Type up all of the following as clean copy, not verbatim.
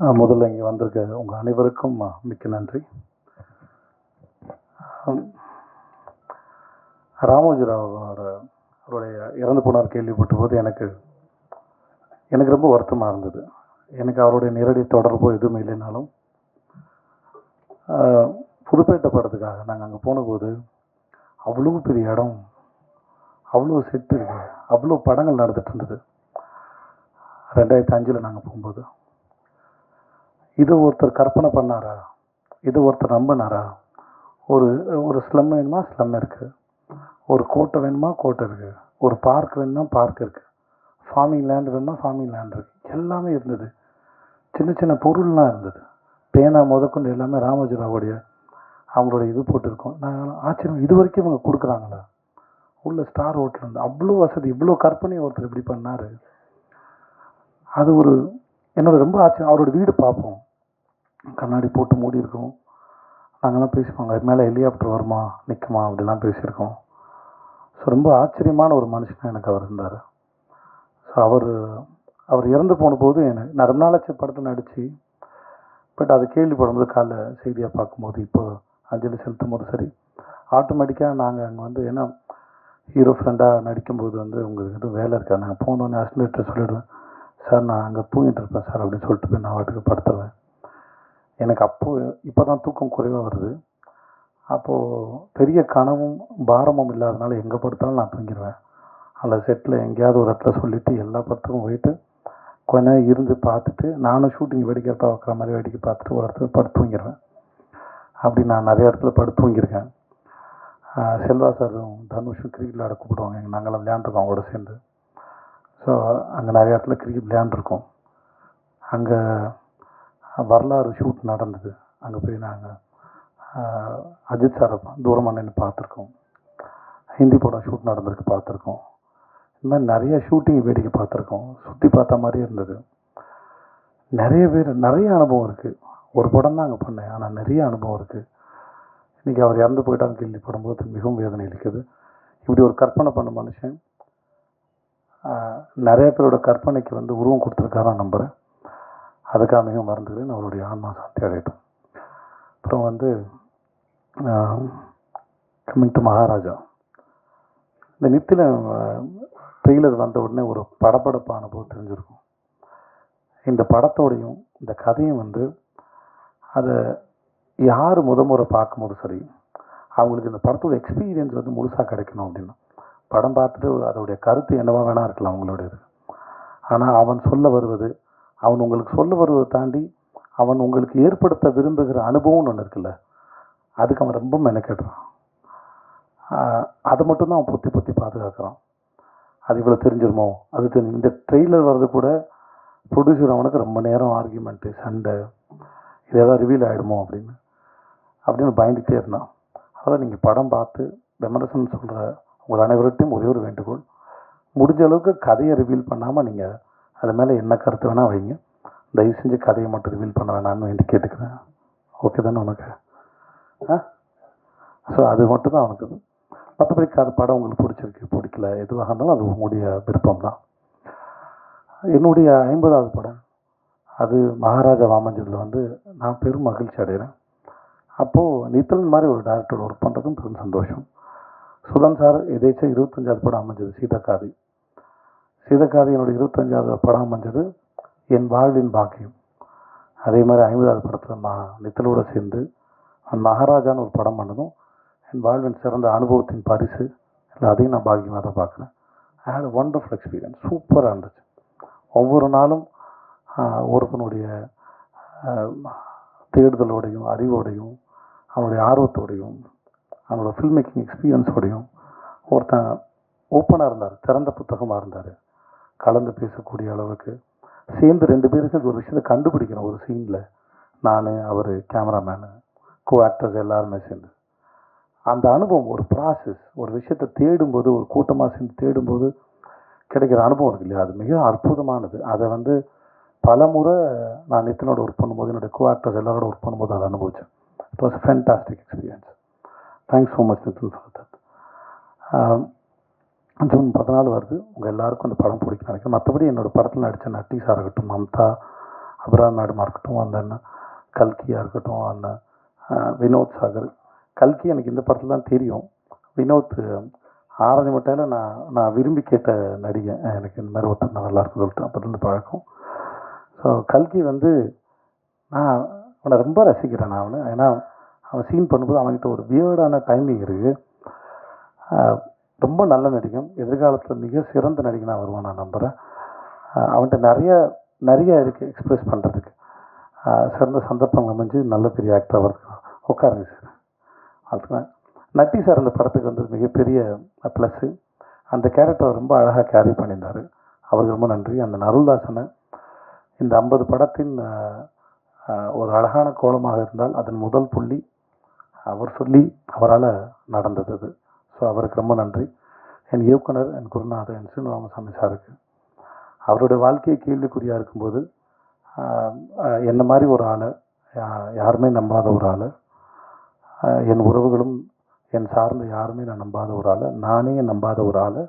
முதல்ல இங்கே வந்திருக்க உங்கள் அனைவருக்கும் மிக்க நன்றி. ராமோஜிராவோட அவருடைய இறந்து போனார் கேள்விப்பட்ட போது எனக்கு ரொம்ப வருத்தமாக இருந்தது. எனக்கு அவருடைய நேரடி தொடர்போ எதுவுமே இல்லைனாலும் புதுப்பேட்டை படத்துக்காக நாங்கள் அங்கே போனபோது அவ்வளோ பெரிய இடம், அவ்வளோ செட்டு இருக்கு, அவ்வளோ படங்கள் நடந்துட்டு இருந்தது. 2005 நாங்கள் போகும்போது இதை ஒருத்தர் கற்பனை பண்ணாரா, இதை ஒருத்தர் நம்பினாரா? ஒரு ஸ்லம் வேணுமா, ஸ்லம் இருக்குது. ஒரு கோட்டை வேணுமா, கோட்டை இருக்குது. ஒரு பார்க் வேணுமா, பார்க் இருக்குது. ஃபார்மிங் லேண்ட் வேணுமா, ஃபார்மிங் லேண்ட் இருக்குது. எல்லாமே இருந்தது. சின்ன சின்ன பொருள்லாம் இருந்தது. பேனா முதற்கொண்டு எல்லாமே ராமோஜிராவுடைய அவங்களுடைய இது போட்டிருக்கோம். நான் ஆச்சரியம், இது வரைக்கும் இவங்க கொடுக்குறாங்களா? உள்ள ஸ்டார் ஹோட்டல் இருந்து அவ்வளோ வசதி, இவ்வளோ கற்பனை ஒருத்தர் இப்படி பண்ணார். அது என்னோட ரொம்ப ஆச்சரியம். அவரோட வீடு பார்ப்போம், கண்ணாடி போட்டு மூடி இருக்கும். நாங்கள்லாம் பேசிப்பாங்க, அது மேலே ஹெலிகாப்டர் வருமா, நிற்குமா, அப்படிலாம் பேசியிருக்கோம். ஸோ ரொம்ப ஆச்சரியமான ஒரு மனுஷனாக எனக்கு அவர் இருந்தார். ஸோ அவர் இறந்து போன போது நான் ரொம்ப நாளாச்சு படத்தில் நடித்து, பட் அது கேள்விப்படும்போது காலைல செய்தியாக பார்க்கும்போது, இப்போ அஞ்சலி செலுத்தும் போது சரி, ஆட்டோமேட்டிக்காக நாங்கள் அங்கே ஏன்னா ஹீரோ ஃப்ரெண்டாக நடிக்கும்போது உங்களுக்கு எதுவும் வேலை இருக்காது. நாங்கள் போனோன்னே அசிஸ்டன்ட் சொல்லிவிடுவேன், சார் நான் அங்கே தூங்கிட்டு இருப்பேன் சார் அப்படின்னு சொல்லிட்டு போய் நான் வாட்டுக்கு படுத்துருவேன். எனக்கு இப்போ தான் தூக்கம் குறைவாக வருது. அப்போது பெரிய கனவும் பாரமும் இல்லாதனால எங்கே படுத்தாலும் நான் தூங்கிடுவேன். அந்த செட்டில் எங்கேயாவது ஒரு இடத்துல சொல்லிவிட்டு எல்லா படத்துக்கும் போயிட்டு கொஞ்ச நேரம் இருந்து பார்த்துட்டு, நானும் ஷூட்டிங் வேடிக்கை பார்க்குற மாதிரி வேடிக்கை பார்த்துட்டு ஒரு இடத்துல படுத்து தூங்கிடுவேன். அப்படி நான் நிறைய இடத்துல படுத்து தூங்கியிருக்கேன். செல்வா சாரும் தனுஷும் கிரிக்கெட் விளையாட கூப்பிடுவாங்க. நாங்கள்லாம் விளையாண்டுருக்கோம் அவங்களோட சேர்ந்து. ஸோ அங்கே நிறைய இடத்துல கிரிக்கெட் விளையாண்டுருக்கோம். அங்கே வரலாறு ஷூட் நடந்தது. அங்கே போய் நாங்கள் அஜித் சாரை தூரமாக நின்று பார்த்துருக்கோம். ஹிந்தி படம் ஷூட் நடந்திருக்கு, பார்த்துருக்கோம். இந்த மாதிரி நிறைய ஷூட்டிங் வேடிக்கை பார்த்துருக்கோம். சுற்றி பார்த்த மாதிரி இருந்தது. நிறைய அனுபவம் இருக்குது. ஒரு படம் தான் அங்கே பண்ணேன், ஆனால் நிறைய அனுபவம் இருக்குது. இன்றைக்கி அவர் இறந்து போயிட்டான்னு கேள்விப்படும்போது மிகவும் வேதனை அளிக்குது. இப்படி ஒரு கற்பனை பண்ண மனுஷன் நிறைய பேரோட கற்பனைக்கு உருவம் கொடுத்துருக்காரு நான் நம்புகிறேன். அதுக்காக மிகவும் மறந்துக்கிறேன். அவருடைய ஆன்மா சாந்தி அடையட்டும். அப்புறம் கம்மிங் டு மகாராஜா, இந்த நித்தில ட்ரெய்லர் வந்த உடனே ஒரு படப்படப்பு அனுபவம் தெரிஞ்சிருக்கும். இந்த படத்தோடையும் இந்த கதையும் அதை யார் முறை பார்க்கும்போது சரி, அவங்களுக்கு இந்த படத்தோட எக்ஸ்பீரியன்ஸ் முழுசாக கிடைக்கணும் அப்படின்னா, படம் பார்த்துட்டு அதோடைய கருத்து என்னவா வேணா இருக்கலாம் அவங்களுடையது. ஆனால் அவன் உங்களுக்கு சொல்ல வருவதை தாண்டி அவன் உங்களுக்கு ஏற்படுத்த விரும்புகிற அனுபவம்னு ஒன்று இருக்குல்ல, அதுக்கு அவன் ரொம்ப மெனக்கெடுறான். அதை மட்டும்தான் அவன் பொத்தி பாதுகாக்கிறான். அது இவ்வளோ தெரிஞ்சிருமோ, இந்த ட்ரெய்லர் வர்றது கூட ப்ரொடியூசர் அவனுக்கு ரொம்ப நேரம் ஆர்கியூமெண்ட்டு, சண்டை, இது ஏதாவது ரிவீல் ஆகிடுமோ அப்படின்னு பயந்துகிட்டே இருந்தான். அதனால் நீங்கள் படம் பார்த்து விமர்சனம் சொல்கிற உங்கள் அனைவர்கிட்டையும் ஒரே ஒரு வேண்டுகோள், முடிஞ்ச அளவுக்கு கதையை ரிவீல் பண்ணாமல் நீங்கள் அது மேலே என்ன கருத்து வேணால் வைங்க. தயவு செஞ்சு கதையை மட்டும் ரிவீல் பண்ண வேணான்னு வேண்டி கேட்டுக்கிறேன். ஓகே தானே உனக்கு? ஸோ அது மட்டும் தான் அவனுக்கு. மற்றபடி படம் உங்களுக்கு பிடிச்சிருக்கு பிடிக்கல எதுவாக இருந்தாலும் அது உங்களுடைய விருப்பம் தான். என்னுடைய 50வது படம் அது மகாராஜா வாமஞ்சலில் நான் பெரும் மகிழ்ச்சி அடைகிறேன். அப்போது நித்தலன் மாதிரி ஒரு டேரக்டர் ஒர்க் பண்ணுறதும் பெரும் சந்தோஷம். சுதன் சார் எதேச்சும் 25வது படம் அமைஞ்சது சீதக்காதி. என்னுடைய 25வது படம் அமைஞ்சது என் வாழ்வின் பாக்கியம். அதே மாதிரி 50வது படத்தில் நித்தலோடு சேர்ந்து மகாராஜான்னு ஒரு படம் பண்ணதும் என் வாழ்வின் சிறந்த அனுபவத்தின் பரிசு இல்லை, அதையும் நான் பாக்கியமாக தான் பார்க்குறேன். ஐ ஹேட் ஒண்டர்ஃபுல் எக்ஸ்பீரியன்ஸ். சூப்பராக இருந்துச்சு. ஒவ்வொரு நாளும் ஒருத்தனுடைய தேடுதலோடையும் அறிவோடையும் அவனுடைய ஆர்வத்தோடையும் அவனோட ஃபில்ம் மேக்கிங் எக்ஸ்பீரியன்ஸோடையும் ஒருத்தன் ஓப்பனாக இருந்தார், திறந்த புத்தகமாக இருந்தார். கலந்து பேசக்கூடிய அளவுக்கு சேர்ந்து 2 பேரும் சேர்ந்து ஒரு விஷயத்தை கண்டுபிடிக்கணும். ஒரு சீனில் நான், அவர், கேமராமேனு, கோ ஆக்டர்ஸ் எல்லாருமே சேர்ந்து அந்த அனுபவம், ஒரு ப்ராசஸ், ஒரு விஷயத்தை தேடும்போது, ஒரு கூட்டமாக சேர்ந்து தேடும்போது கிடைக்கிற அனுபவம் இருக்கு இல்லையா, அது மிக அற்புதமானது. அதை பல முறை நான் நித்தனோட ஒர்க் பண்ணும்போது, என்னுடைய கோ ஆக்டர்ஸ் எல்லாரோட ஒர்க் பண்ணும்போது அதை அனுபவித்தேன். It was fantastic experience. Thanks so much Nithan for that. June 14 வருது. உங்கள் எல்லாருக்கும் அந்த படம் பிடிக்கும் நினைக்கிறேன். மற்றபடி என்னோடய படத்தில் நடித்த நட்டி சார் ஆகட்டும், மம்தா, அபிராம் மேடமாக இருக்கட்டும், அந்த கல்கியாக இருக்கட்டும், அந்த வினோத் சாகர். கல்கி எனக்கு இந்த படத்தில் தான் தெரியும். வினோத் ஆரஞ்சு மட்டையில் நான் விரும்பி கேட்ட நடிகை. எனக்கு இந்த மாதிரி ஒருத்தர் நல்லா இருக்குன்னு சொல்லிட்டு அப்போதுலேருந்து பழக்கம். ஸோ கல்கி வந்து நான் அவனை ரொம்ப ரசிக்கிறேன். நான் அவனை ஏன்னா அவன் சீன் பண்ணும்போது அவன்கிட்ட ஒரு வியர்டான டைமிங் இருக்குது. ரொம்ப நல்ல நடிகன். எதிர்காலத்தில் மிக சிறந்த நடிகனாக வருவான் நான் நம்புகிறேன். அவன்கிட்ட நிறைய இருக்குது எக்ஸ்ப்ரெஸ் பண்ணுறதுக்கு. சிறந்த சந்தர்ப்பம் அமைஞ்சு நல்ல பெரிய ஆக்டர் அவருக்கு. உட்காருங்க சார். அதுக்கு நட்டி சார் அந்த படத்துக்கு வந்து மிகப்பெரிய ப்ளஸ்ஸு. அந்த கேரக்டர் ரொம்ப அழகாக கேரி பண்ணியிருந்தார். அவருக்கு ரொம்ப நன்றி. அந்த அருள்தாசனை இந்த 50 படத்தின் ஒரு அழகான கோலமாக இருந்தால் அதன் முதல் புள்ளி அவர் சொல்லி அவரால் நடந்தது அது. ஸோ அவருக்கு ரொம்ப நன்றி. என் இயக்குனர், என் குருநாதர், என் சீனிவாமசாமி சாருக்கு. அவருடைய வாழ்க்கையை கேள்விக்குறியாக இருக்கும்போது என்ன மாதிரி ஒரு ஆளை, யாருமே நம்பாத ஒரு ஆளை, என் உறவுகளும் என் சார்ந்த யாருமே நான் நம்பாத ஒரு ஆளை, நானே நம்பாத ஒரு ஆளை,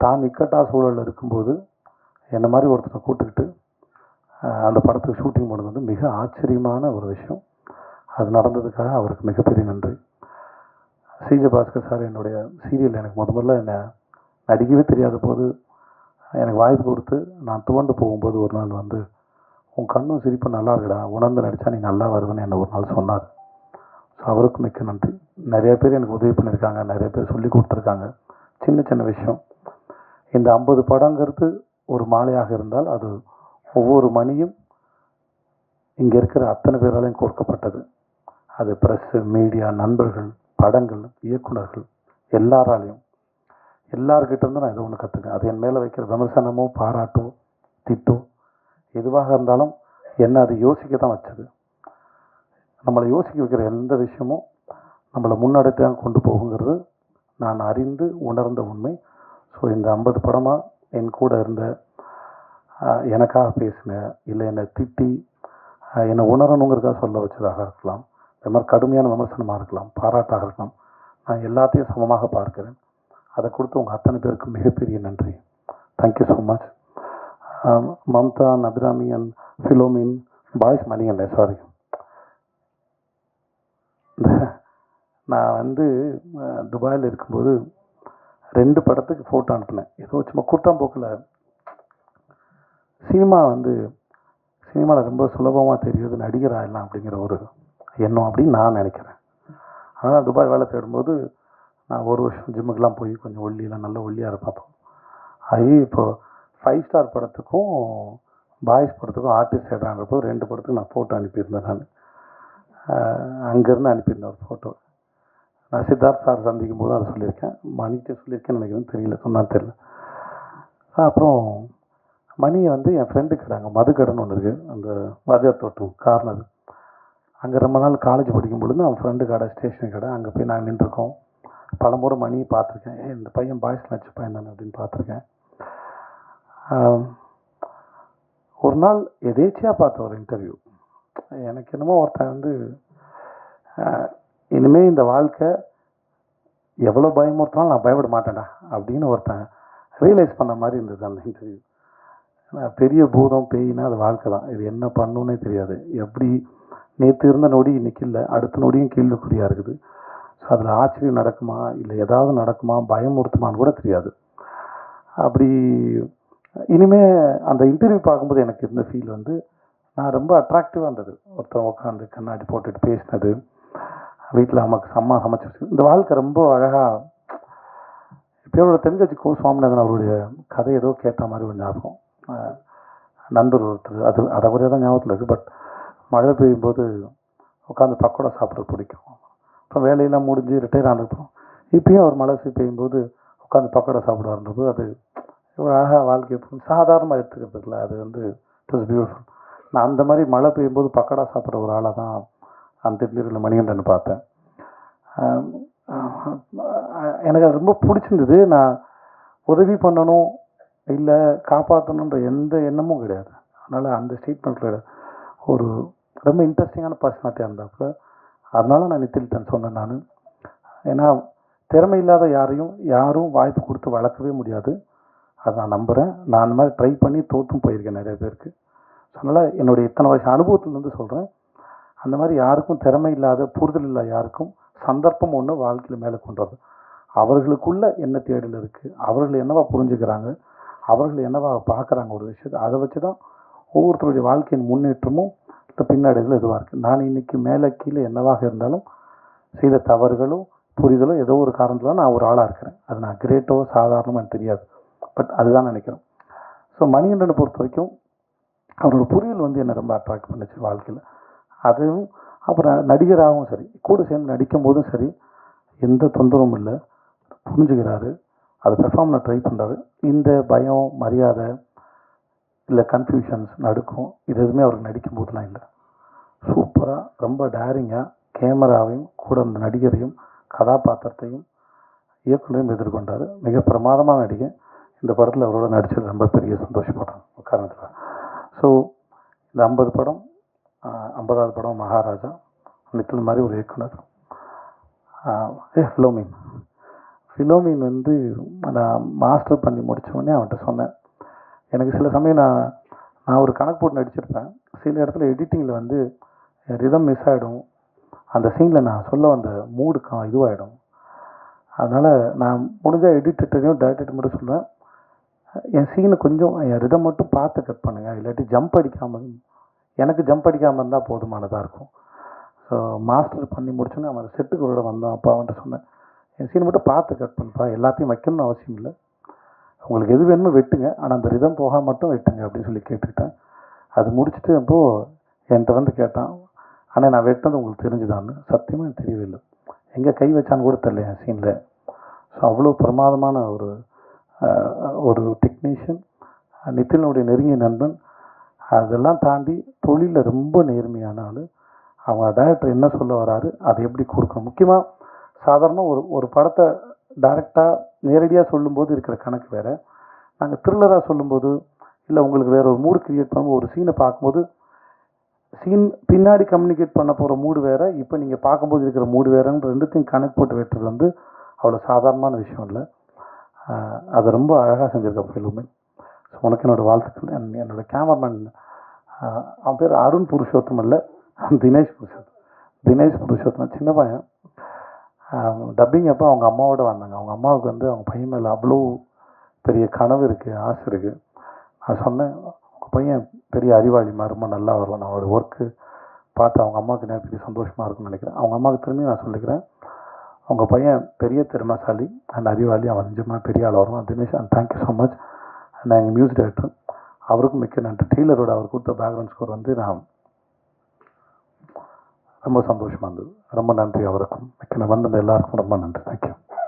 தான் இக்கட்டா சூழலில் இருக்கும்போது என்ன மாதிரி ஒருத்தரை கூட்டுக்கிட்டு அந்த படத்துக்கு ஷூட்டிங் பண்ணது வந்து மிக ஆச்சரியமான ஒரு விஷயம். அது நடந்ததுக்காக அவருக்கு மிகப்பெரிய நன்றி. சிஜே பாஸ்கர் சார் என்னுடைய சீரியல் எனக்கு முதல்ல என்னை நடிக்கவே தெரியாத போது எனக்கு வாய்ப்பு கொடுத்து நான் துவண்டு போகும்போது ஒரு நாள் வந்து, உன் கண்ணும் சிரிப்பு நல்லா இருக்குடா, உணர்ந்து நடித்தா நீ நல்லா வருவேன்னு என்னை ஒரு நாள் சொன்னார். ஸோ அவருக்கு மிக்க நன்றி. நிறைய பேர் எனக்கு உதவி பண்ணியிருக்காங்க, நிறைய பேர் சொல்லி கொடுத்துருக்காங்க. சின்ன சின்ன விஷயம். இந்த 50 படங்கிறது ஒரு மாலையாக இருந்தால் அது ஒவ்வொரு மணியும் இங்கே இருக்கிற அத்தனை பேராலையும் கோர்க்கப்பட்டது. அது ப்ரெஸ்ஸு, மீடியா, நண்பர்கள், படங்கள், இயக்குநர்கள், எல்லாராலையும். எல்லார்கிட்ட இருந்து நான் ஏதோ ஒன்று கற்றுக்கேன். அது என் மேலே வைக்கிற விமர்சனமோ பாராட்டோ திட்டோ எதுவாக இருந்தாலும் என்ன அது யோசிக்க தான் வச்சது. நம்மளை யோசிக்க வைக்கிற எந்த விஷயமும் நம்மளை முன்னெடுத்து தான் கொண்டு போகுங்கிறது நான் அறிந்து உணர்ந்த உண்மை. ஸோ இந்த 50 படமாக என் கூட இருந்த, எனக்காக பேசின, இல்லை என்னை திட்டி என்னை உணரணுங்கிறதுக்காக சொல்ல வச்சதாக இருக்கலாம், இந்த மாதிரி கடுமையான விமர்சனமாக இருக்கலாம், பாராட்டாக இருக்கலாம், நான் எல்லாத்தையும் சமமாக பார்க்கிறேன். அதை கொடுத்து உங்கள் அத்தனை பேருக்கு மிகப்பெரிய நன்றி. Thank you so much. Mamta, Abirami and Philomin, boys Manikande, sorry. நான் வந்து துபாயில் இருக்கும்போது 2 படத்துக்கு ஃபோட்டோ அனுப்பினேன். ஏதோ சும்மா கூட்டாம்போக்கில் சினிமாவில் ரொம்ப சுலபமாக தெரியுது நடிகர் ஆகிடலாம் அப்படிங்கிற ஒரு எண்ணம் அப்படின்னு நான் நினைக்கிறேன். அதனால் துபாய் வேலை தேடும்போது நான் ஒரு வருஷம் ஜிம்முக்கெலாம் போய் கொஞ்சம் ஒல்லியெல்லாம் நல்ல ஒல்லியாக இருப்பேன். இப்போது 5 ஸ்டார் படத்துக்கும் பாய்ஸ் படத்துக்கும் ஆர்டிஸ்ட் தேடுறாங்கிறப்போ 2 படத்துக்கு நான் ஃபோட்டோ அனுப்பியிருந்தேன். நான் அங்கேருந்து அனுப்பியிருந்தேன் ஒரு ஃபோட்டோ. நான் சித்தார்த் சார் சந்திக்கும் போது அதை சொல்லியிருக்கேன். மணிக்கு சொல்லியிருக்கேன்னு நினைக்கிறேன், தெரியல, சொன்னான்னு தெரியல. அப்புறம் மணியை வந்து என் ஃப்ரெண்டு கடை, அங்கே மதுக்கடைன்னு ஒன்று இருக்குது, அந்த வாத்தியார் தோட்டம் கார்னர். அங்கே ரொம்ப நாள் காலேஜ் படிக்கும் பொழுது அவன் ஃப்ரெண்டு கடை, ஸ்டேஷன் கடை, அங்கே போய் நாங்கள் நின்றுருக்கோம். பலமுறை மணியை பார்த்துருக்கேன். இந்த பையன் பாய்ஸ் நடிச்ச பையன் தானே அப்படின்னு பார்த்துருக்கேன். ஒரு நாள் எதேச்சியாக பார்த்த ஒரு இன்டர்வியூ, எனக்கு என்னமோ ஒருத்தன் வந்து இனிமேல் இந்த வாழ்க்கை எவ்வளோ பயமுறுத்தினாலும் நான் பயப்பட மாட்டேன்டா அப்படின்னு ஒருத்தன் ரியலைஸ் பண்ண மாதிரி இருந்தது அந்த இன்டர்வியூ. பெரிய பூதம் பேயினா அது வாழ்க்கை தான், இது என்ன பண்ணுன்னே தெரியாது. எப்படி நேற்று இருந்த நொடி இன்னைக்கு இல்லை, அடுத்த நொடியும் கேள்விக்குறியாக இருக்குது. ஸோ அதில் ஆச்சரியம் நடக்குமா இல்லை ஏதாவது நடக்குமா, பயமுறுத்துமான்னு கூட தெரியாது. அப்படி இனிமேல் அந்த இன்டர்வியூ பார்க்கும்போது எனக்கு இருந்த ஃபீல் வந்து நான் ரொம்ப அட்ராக்டிவாக இருந்தது. ஒருத்தன் உட்காந்து கண்ணாடி போட்டுட்டு பேசினது, வீட்டில் அம்மா சமைச்சு, இந்த வாழ்க்கை ரொம்ப அழகாக. இப்போயோட தென்கட்சி கோ சுவாமிநாதன் அவருடைய கதை ஏதோ கேட்ட மாதிரி ஒரு ஞாபகம். நண்பர் ஒருத்தர், அதை வரையாக தான் ஞாபகத்தில் இருக்குது. பட் மழை பெய்யும்போது உட்காந்து பக்கோடா சாப்பிட்றது பிடிக்கும். அப்புறம் வேலையெல்லாம் முடிஞ்சு ரிட்டையர் ஆனதுக்கப்புறம் இப்பயும் ஒரு மழை பெய்யும்போது உட்காந்து பக்கோடா சாப்பிடுவாருன்றது அது அழகாக வாழ்க்கை சாதாரணமாக எடுத்துக்கிறதுல அது வந்து இட் வாஸ் பியூட்டிஃபுல். நான் அந்த மாதிரி மழை பெய்யும்போது பக்கோடா சாப்பிட்ற ஒரு ஆளாக தான் அந்த இன்டர்வியூவில் மணிகண்டன் பார்த்தேன். எனக்கு அது ரொம்ப பிடிச்சிருந்தது. நான் உதவி பண்ணணும் இல்லை காப்பாற்றணுன்ற எந்த எண்ணமும் கிடையாது. அதனால் அந்த ஸ்டேட்மெண்ட்டில் ஒரு ரொம்ப இன்ட்ரெஸ்டிங்கான பர்சனாலிட்டியாக இருந்தாப்புல. அதனால நான் நித்தில்டன் சொன்னேன். நான் ஏன்னா திறமை இல்லாத யாரும் வாய்ப்பு கொடுத்து வளர்க்கவே முடியாது. அதை நான் நம்புகிறேன். நான் அந்த மாதிரி ட்ரை பண்ணி தோற்றும் போயிருக்கேன் நிறைய பேருக்கு. ஸோ அதனால் என்னுடைய இத்தனை வருஷம் அனுபவத்திலேருந்து சொல்கிறேன், அந்த மாதிரி யாருக்கும் திறமை இல்லாத புரிதல் இல்லாத யாருக்கும் சந்தர்ப்பம் ஒன்று வாழ்க்கையில் மேலே கொண்டு வருது. அவர்களுக்குள்ள என்ன தேடல் இருக்குது, அவர்கள் என்னவா புரிஞ்சுக்கிறாங்க, அவர்கள் என்னவா பார்க்குறாங்க ஒரு விஷயத்தை, அதை வச்சு தான் ஒவ்வொருத்தருடைய வாழ்க்கையின் முன்னேற்றமும் இந்த பின்னடைவில் இதுவாக இருக்குது. நான் இன்றைக்கி மேலே கீழே என்னவாக இருந்தாலும் செய்த தவறுகளும் புரிதலோ ஏதோ ஒரு காரணத்தில் நான் ஒரு ஆளாக இருக்கிறேன். அது நான் கிரேட்டோ சாதாரணமாக எனக்கு தெரியாது, பட் அதுதான் நினைக்கிறேன். ஸோ மணிகண்டனை பொறுத்த வரைக்கும் அவரோட புரிதல் வந்து என்னை ரொம்ப அட்ராக்ட் பண்ணுச்சு வாழ்க்கையில். அதுவும் அப்புறம் நடிகராகவும் சரி, கூட சேர்ந்து நடிக்கும் போதும் சரி, எந்த தொந்தரவும் இல்லை, புரிஞ்சுக்கிறாரு, அதை பெர்ஃபார்ம் பண்ண ட்ரை பண்ணுறாரு. இந்த பயம் மரியாதை இல்லை கன்ஃபியூஷன்ஸ் நடுக்கும் இது எதுவுமே அவருக்கு நடிக்கும் போதெல்லாம் இல்லை. சூப்பராக ரொம்ப டேரிங்காக கேமராவையும் கூட அந்த நடிகரையும் கதாபாத்திரத்தையும் இயக்குனரையும் எதிர்கொண்டார். மிக பிரமாதமான நடிகை. இந்த படத்தில் அவரோட நடித்தது ரொம்ப பெரிய சந்தோஷப்படுறேன் காரணத்தில். ஸோ இந்த 50 படம் 50வது படம் மகாராஜா, நித்தில் மாதிரி ஒரு இயக்குனர். ஃபிலோமின் வந்து நான் மாஸ்டர் பண்ணி முடித்தோடனே அவன்கிட்ட சொன்னேன், எனக்கு சில சமயம் நான் ஒரு கணக்கு போட்டு நடிச்சிருப்பேன், சில இடத்துல எடிட்டிங்கில் வந்து ரிதம் மிஸ் ஆகிடும், அந்த சீனில் நான் சொல்ல வந்த மூடுக்கு இதுவாகிடும். அதனால் நான் முடிஞ்சால் எடிட்டரையும் டைரக்டர் மட்டும் சொல்லுவேன், என் சீனை கொஞ்சம் என் ரிதம் மட்டும் பார்த்து கட் பண்ணுங்கள், இல்லாட்டி ஜம்ப் அடிக்காமல், எனக்கு ஜம்ப் அடிக்காமல் இருந்தால் போதுமானதாக இருக்கும். ஸோ மாஸ்டர் பண்ணி முடிச்சோன்னே அவன் செட்டுக்கு ஒரு வந்தான். அப்போ அவன்கிட்ட சொன்னேன், என் சீனை மட்டும் பார்த்து கட் பண்ணுப்பா, எல்லாத்தையும் வைக்கணும்னு அவசியம் இல்லை, உங்களுக்கு எது வேணுமோ வெட்டுங்க, ஆனால் அந்த ரிதம் போக மட்டும் வெட்டுங்க அப்படின்னு சொல்லி கேட்டுக்கிட்டேன். அது முடிச்சுட்டு அப்போது என்கிட்ட வந்து கேட்டான், ஆனால் நான் வெட்டினது உங்களுக்கு தெரிஞ்சுதான்னு. சத்தியமாக எனக்கு தெரியவே இல்லை, எங்கே கை வச்சான்னு கூட தெரியல என் சீனில். ஸோ அவ்வளோ பிரமாதமான ஒரு டெக்னீஷியன், நித்தினுடைய நெருங்கிய நண்பன். அதெல்லாம் தாண்டி தொழிலில் ரொம்ப நேர்மையான ஆள். அவங்க டைரக்டர் என்ன சொல்ல வராரு அதை எப்படி கொடுக்கணும். முக்கியமாக சாதாரணமாக ஒரு படத்தை டைரெக்டாக நேரடியாக சொல்லும்போது இருக்கிற கணக்கு வேறு, நாங்கள் த்ரில்லராக சொல்லும்போது இல்லை உங்களுக்கு வேறு ஒரு மூடு க்ரியேட் பண்ணும்போது ஒரு சீனை பார்க்கும்போது சீன் பின்னாடி கம்யூனிகேட் பண்ண போகிற மூடு வேறு, இப்போ நீங்கள் பார்க்கும்போது இருக்கிற மூடு வேறுன்ற ரெண்டுத்தையும் கணக்கு போட்டு வெட்டுறது வந்து அவ்வளோ சாதாரணமான விஷயம் இல்லை. அதை ரொம்ப அழகாக செஞ்சுருக்க ஃபில்மே. ஸோ உனக்கு என்னோடய வாழ்த்துக்கள். என்னோடய கேமராமேன் அவன் பேர் அருண் புருஷோத்தம் இல்லை, தினேஷ் புருஷோத்தம் சின்ன பையன். டப்பிங் அப்போ அவங்க அம்மாவோட வந்தாங்க. அவங்க அம்மாவுக்கு வந்து அவங்க பையன் மேலே அவ்வளோ பெரிய கனவு இருக்குது, ஆசை இருக்குது. நான் சொன்னேன், உங்கள் பையன் பெரிய அறிவாளிமா, ரொம்ப நல்லா வருவான், நான் ஒரு ஒர்க்கு பார்த்து அவங்க அம்மாவுக்கு என்ன பெரிய சந்தோஷமாக இருக்குன்னு நினைக்கிறேன். அவங்க அம்மாவுக்கு திரும்பி நான் சொல்லிக்கிறேன், உங்கள் பையன் பெரிய திறமைசாலி அண்ட் அறிவாளி, அவன் நிஜமாக பெரிய ஆள் வருவான். Dinesh and thank you so much. நான் எங்கள் மியூசிக் டைரக்டர், அவருக்கும் மிக்க நன்றி. டெய்லரோட அவர் கொடுத்த பேக்ரவுண்ட் ஸ்கோர் வந்து நான் ரொம்ப சந்தோஷமாக இருந்தது. ரொம்ப நன்றி அவருக்கும், மிக்க வந்த எல்லாருக்கும் ரொம்ப நன்றி. தேங்க்யூ.